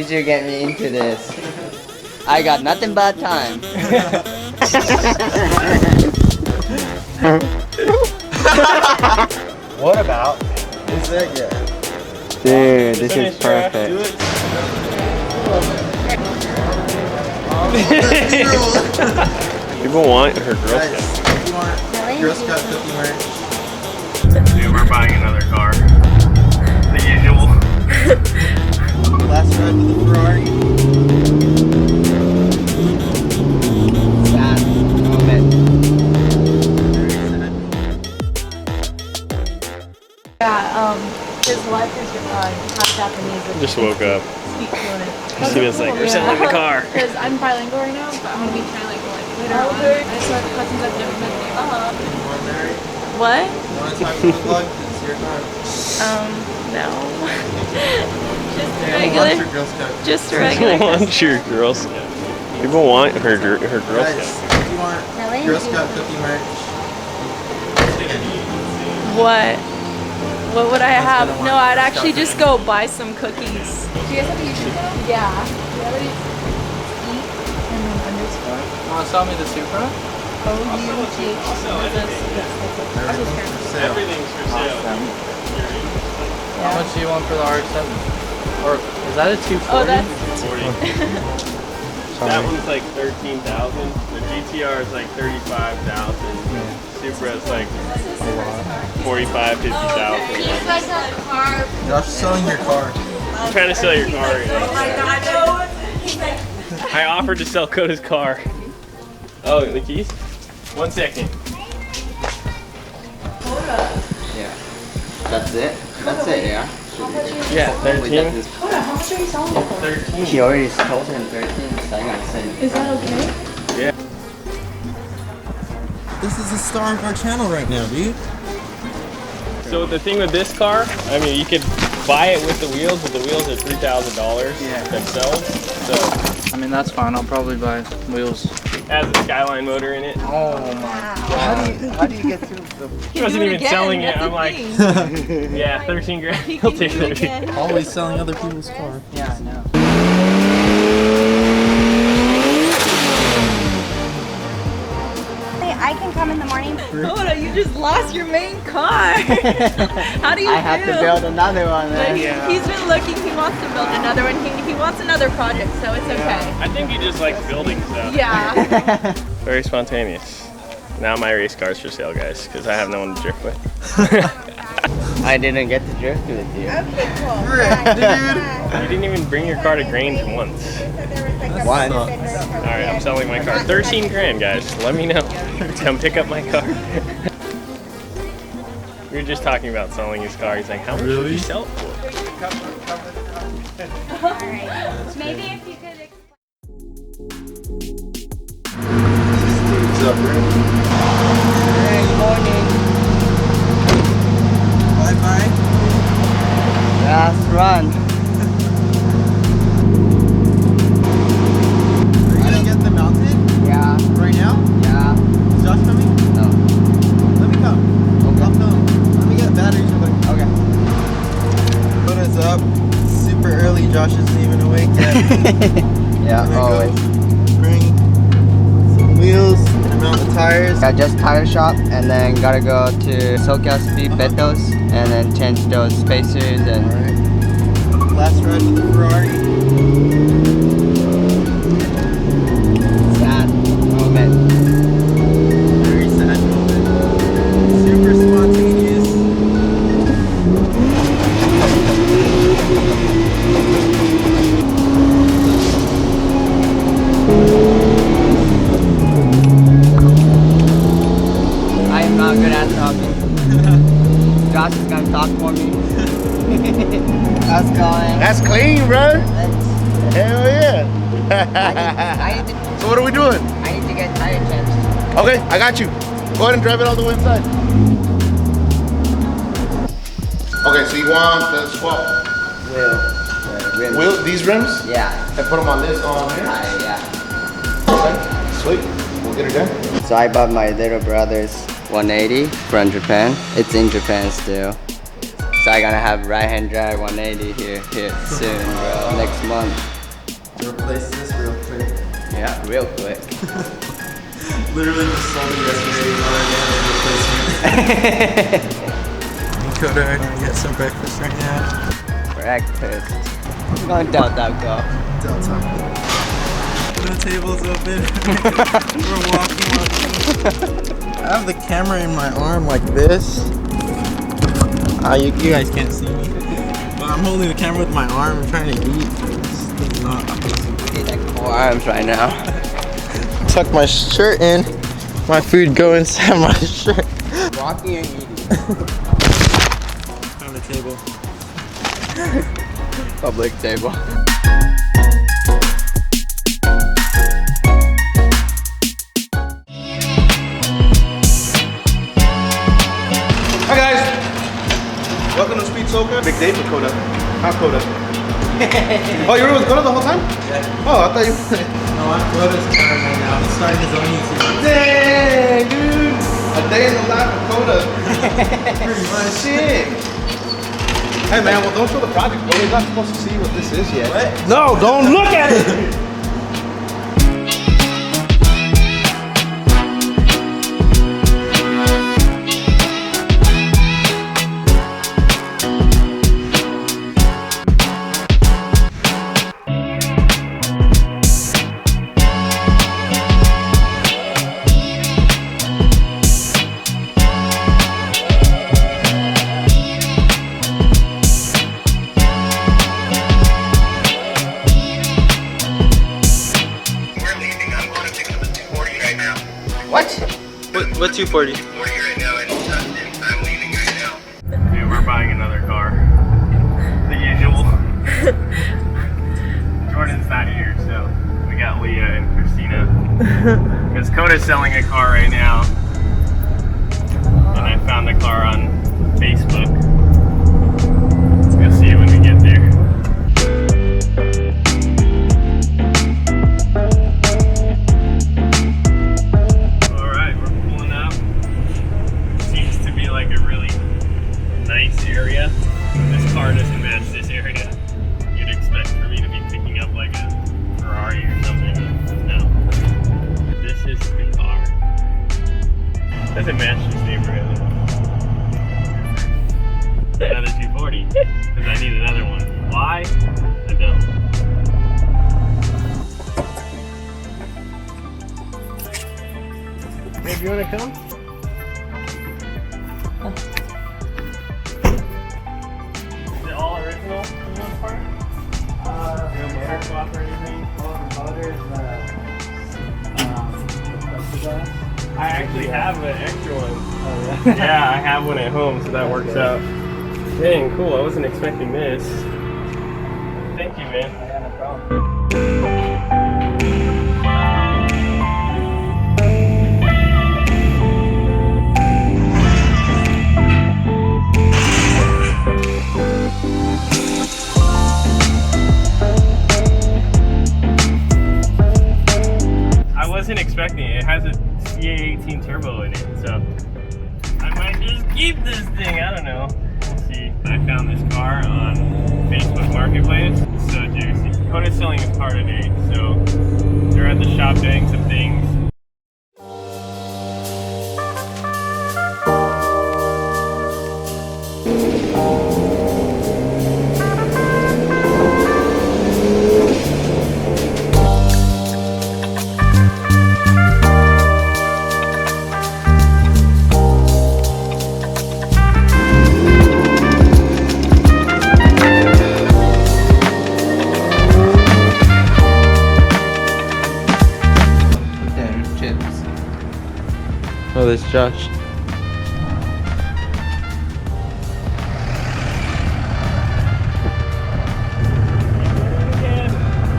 did you get me into this? I got nothing but time. What about? Is that Dude, this is perfect. People want her Girl Scout. You want Girl Scout cookie merch? Dude, we're buying another car. The usual. Last ride with the Ferrari. Sad moment. Yeah, his wife is half Japanese. Just woke up. Speak fluent. She was like, we're selling the car. Because I'm bilingual right now, but I'm gonna be trying like later on. I just have cousins I've never met. You want to marry? What? You want to talk to the vlog? It's your car. No. Just a Yeah, regular. your Girl Scout. Just a regular. Want your Girl Scout. People want her Girl Guys, Scout. you want Girl Scout cookie merch? What? What would I have? No, I'd actually just go buy some cookies. Do you guys have a YouTube channel? Yeah. What is eat and then underscore? You want to sell me the Supra? O-U-G-H. Everything's for sale. How much do you want for the RX-7? Or is that a 240? Oh, that's 40. That one's like 13,000. The GTR is like 35,000. Supra is like 45, 50,000. Josh is selling your car. I'm trying to sell your car right now. I offered to sell Kota's car. Oh, the keys? 1 second. Yeah. That's it? That's it, yeah? Yeah, 13. how much are you selling for? 13. He already told him 13, so I gotta say. Is that okay? Yeah. This is the star of our channel right now, dude. So the thing with this car, I mean, you could buy it with the wheels, but the wheels are $3,000 themselves. So I mean, that's fine. I'll probably buy wheels. it has a Skyline motor in it. Oh my god. How do you get through the... He wasn't even selling it. I'm like, yeah, 13 grand. He'll take 13. Always selling other people's car. Yeah, I know. I can come in the morning. Kota, you just lost your main car. How do you I have to build another one, But man. he's been looking. He wants to build another one. He wants another project, so it's okay. I think he just likes building stuff. Yeah. Very spontaneous. Now my race car's for sale, guys, because I have no one to drift with. I didn't get to drift with you. Okay, cool. You didn't even bring your car to Grange once. One. Alright, I'm selling my car. 13 grand, guys. Let me know. Come pick up my car. We were just talking about selling his car. He's like, how much would you sell it for? Alright. Maybe if you could explain. What's up, bro? Hey, good morning. Bye-bye. Last run. Are you gonna get the mountain Yeah, right now? yeah. Is Josh coming? No. Let me come. Okay. I'll film. Let me get batteries real quick. Okay. Kota's up. Super early. Josh isn't even awake yet. Yeah, I'm gonna always. go bring some wheels and mount the tires. Got just tire shop and then gotta go to SoCal Speed Betos and then change those spacers and Alright. Last ride with the Ferrari. sad moment. Very sad moment. Super spontaneous. I am not good at talking. Josh is gonna talk for me. How's it going? That's clean, bro. Let's, Hell yeah. I need to, So what are we doing? I need to get tire changed. Okay, I got you. Go ahead and drive it all the way inside. Okay, so you want the swap Rims. wheel, these rims? Yeah. And put them on this on here? Yeah. Okay, sweet. We'll get it done. So I bought my little brother's 180 from Japan. It's in Japan still. So I'm gonna have right-hand drive 180 here soon, bro. Next month. replace this real quick. Yeah, real quick. Literally just sold it yesterday. Replacement. Me and Kota are gonna get some breakfast right now. Breakfast. I'm going down Taco. The table's open. We're walking. I have the camera in my arm like this. You guys can't see me. But I'm holding the camera with my arm. I'm trying to eat. This is not Eat like 4 arms right now. tuck my shirt in. My food go inside my shirt. Walking and eating. Found a table. Public table. Hi guys. Welcome to Speed Soca. Big day for Kota. How Kota? Oh, you were with Kota the whole time? Yeah. Oh, I thought you. No, I'm Kota's cameraman now. He's starting his own YouTube. Dang, dude. A day in the life of Kota. Pretty much. Shit. Hey man, well don't show the project, bro. You're not supposed to see what this is yet. What? No, don't look at it! What 240? Dude, we're buying another car. The usual. Jordan's not here, so we got Leah and Christina. Because Kota's selling a car right now. And I found the car on Facebook. We'll see it when we get there. Area. This car doesn't match this area. You'd expect for me to be picking up like a Ferrari or something. No. This is the car. Doesn't match this neighborhood. Another 240. Because I need another one. Why? I don't. Hey, do you want to come? All original for the most part? No motor swap or anything? All the motors, I actually have an extra one. Oh yeah? Yeah, I have one at home, so that works out. Dang, cool. I wasn't expecting this. Thank you, man. Yeah, no problem. I wasn't expecting it. It has a CA18 turbo in it, so I might just keep this thing. I don't know. We'll see. I found this car on Facebook Marketplace. It's so juicy. Kota's selling his car today, so they're at the shop doing some things. Oh, there's Josh.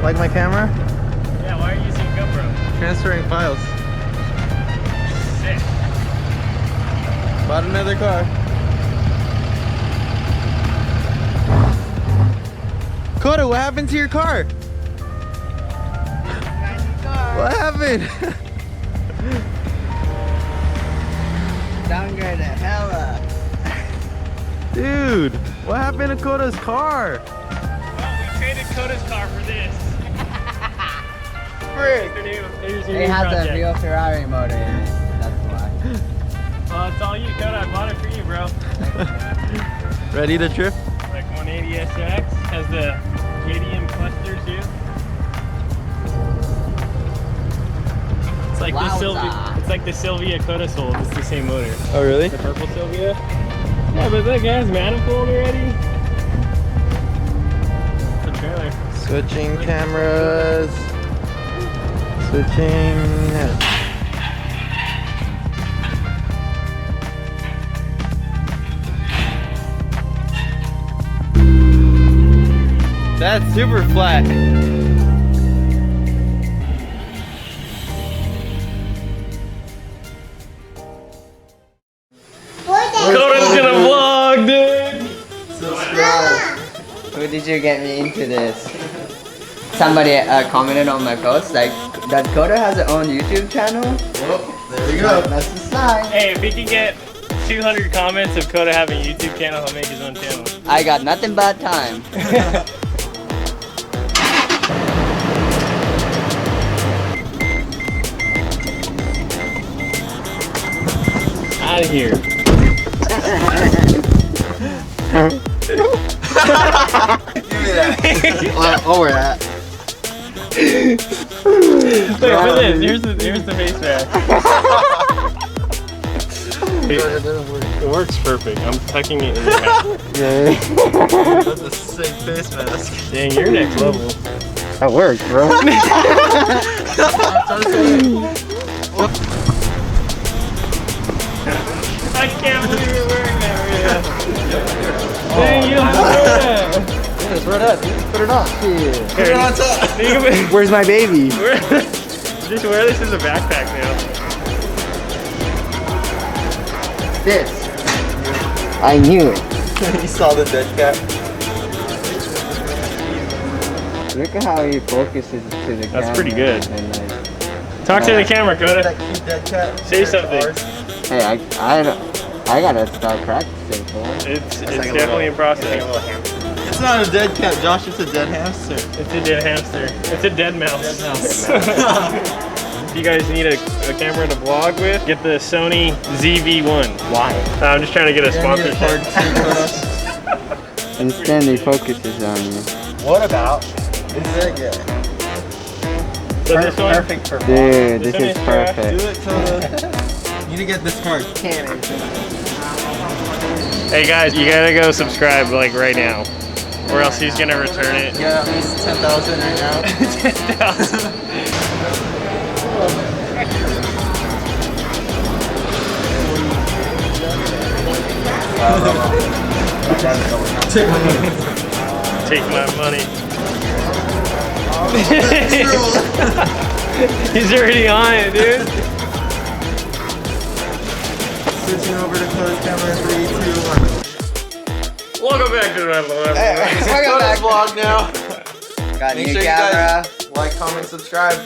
Like my camera? Yeah, why are you using GoPro? Transferring files. Sick. Bought another car. Kota, what happened to your car? What happened? Downgrade the hella. Dude, what happened to Kota's car? Well, we traded Kota's car for this. frick? Here's your It new has a project. real Ferrari motor in it. That's why. Well, it's all you, Kota. I bought it for you, bro. Ready to trip? Like 180 SX. Has the JDM cluster too. It's like the Wowza. Sylvia. It's like the Sylvia Kota sold. It's the same motor. Oh, really? The purple Sylvia. Yeah, but look, it has manifold already. The trailer. Switching cameras. Switching. That's super flat. Kota's gonna vlog, dude. Who did you get me into this? Somebody commented on my post like that Kota has her own YouTube channel. Oh, there you go. That's the sign. Hey, if he can get 200 comments of Kota having a YouTube channel, he'll make his own channel. I got nothing but time. Out of here. Give me that. Over that. Wait, for this. Here's the face mask. It works perfect. I'm tucking it in your hat. That's a sick face mask. Dang, you're next level. That works, bro. I can't believe you're wearing that right now. Dang, you don't wear that. Just put it up. Put it on. Put it on top. Where's my baby? Just wear this as a backpack now. This. I knew it. You saw the dead cat. Look at how he focuses to the camera. That's pretty good. And like, Talk to the camera, Kota. That cute dead cat. Say something. hey, I gotta start practicing, boy. It's definitely in process. It's not a dead cat, Josh. It's a dead hamster. It's a dead hamster. It's a dead mouse. If you guys need a camera to vlog with, get the Sony ZV-1. Why? I'm just trying to get a sponsorship. Instead, he focuses on you. What about this dead cat? So this one, Perfect for Dude, this one is is trash. Do perfect. it, Kota. You need to get this card. hey guys, you gotta go subscribe like right now, or else he's gonna return it. Yeah, at least 10,000 right now. 10,000. Take my money. He's already on it, dude. Switching over to Kota's camera in 3, 2, 1. Welcome back to the This is Kota's vlog now. Got Make new sure you camera. guys like, comment, subscribe.